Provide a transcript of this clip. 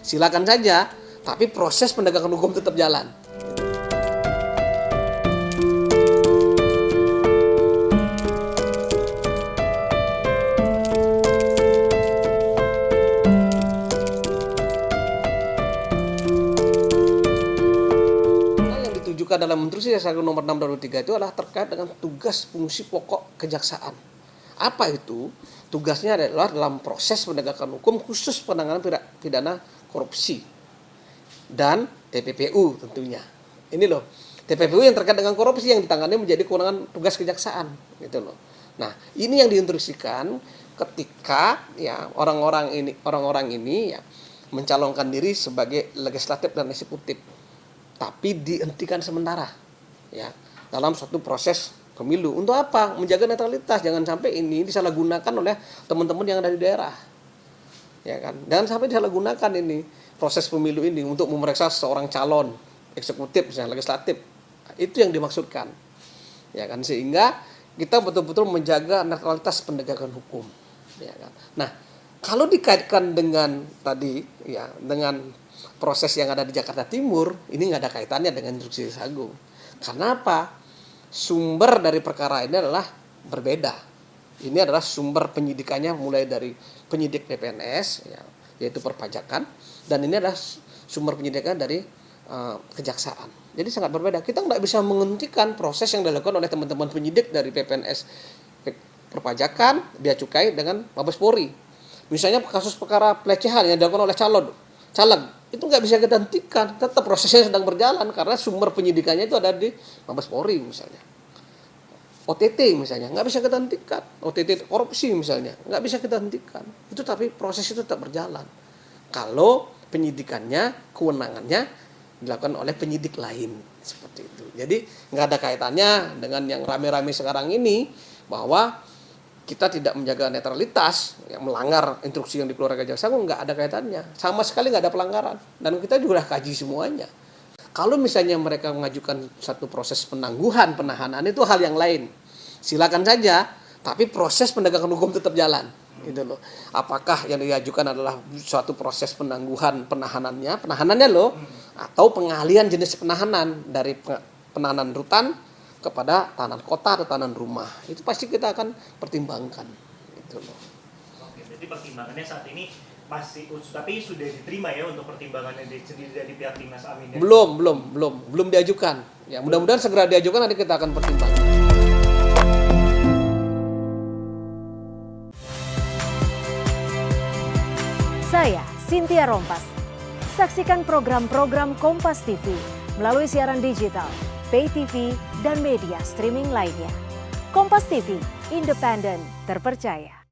Silakan saja, tapi proses penegakan hukum tetap jalan. Dalam instruksi Jaksa Agung nomor 6 2003 itu adalah terkait dengan tugas fungsi pokok kejaksaan. Apa itu? Tugasnya adalah dalam proses penegakan hukum khusus penanganan pidana korupsi dan TPPU tentunya. Ini loh, TPPU yang terkait dengan korupsi yang ditangani menjadi kewenangan tugas kejaksaan, gitu loh. Nah, ini yang diinstruksikan ketika ya orang-orang ini ya mencalonkan diri sebagai legislatif dan eksekutif, tapi dihentikan sementara ya dalam suatu proses pemilu. Untuk apa? Menjaga netralitas, jangan sampai ini disalahgunakan oleh teman-teman yang ada di daerah, ya kan? Jangan sampai disalahgunakan ini proses pemilu ini untuk memeriksa seorang calon eksekutif misalnya legislatif. Itu yang dimaksudkan, ya kan? Sehingga kita betul-betul menjaga netralitas penegakan hukum, ya kan? Nah, kalau dikaitkan dengan tadi ya dengan proses yang ada di Jakarta Timur, ini nggak ada kaitannya dengan instruksi Jaksa Agung. Karena apa? Sumber dari perkara ini adalah berbeda. Ini adalah sumber penyidikannya mulai dari penyidik PPNS, ya, yaitu perpajakan, dan ini adalah sumber penyidikan dari kejaksaan. Jadi sangat berbeda. Kita nggak bisa menghentikan proses yang dilakukan oleh teman-teman penyidik dari PPNS, perpajakan, bea cukai dengan Mabes Polri. Misalnya kasus perkara pelecehan yang dilakukan oleh caleg, itu nggak bisa kita hentikan, tetap prosesnya sedang berjalan karena sumber penyidikannya itu ada di Mabes Polri misalnya. OTT misalnya nggak bisa kita hentikan, OTT korupsi misalnya nggak bisa kita hentikan. Itu tapi proses itu tetap berjalan. Kalau penyidikannya, kewenangannya dilakukan oleh penyidik lain seperti itu. Jadi nggak ada kaitannya dengan yang rame-rame sekarang ini bahwa kita tidak menjaga netralitas, yang melanggar instruksi yang dikeluarkan Jaksa Agung, nggak ada kaitannya. Sama sekali nggak ada pelanggaran. Dan kita juga kaji semuanya. Kalau misalnya mereka mengajukan satu proses penangguhan, penahanan, itu hal yang lain. Silakan saja, tapi proses penegakan hukum tetap jalan. Gitu loh. Apakah yang diajukan adalah suatu proses penahanannya loh, atau pengalihan jenis penahanan dari penahanan rutan kepada tahanan kota atau tahanan rumah, itu pasti kita akan pertimbangkan, gitu loh. Oke, jadi pertimbangannya saat ini masih, tapi sudah diterima ya untuk pertimbangannya sendiri dari pihak Dinas Amin. Ya? Belum diajukan. Ya mudah-mudahan segera diajukan, nanti kita akan pertimbangkan. Saya Cynthia Rompas. Saksikan program-program Kompas TV melalui siaran digital, pay TV, dan media streaming lainnya. Kompas TV, independen, terpercaya.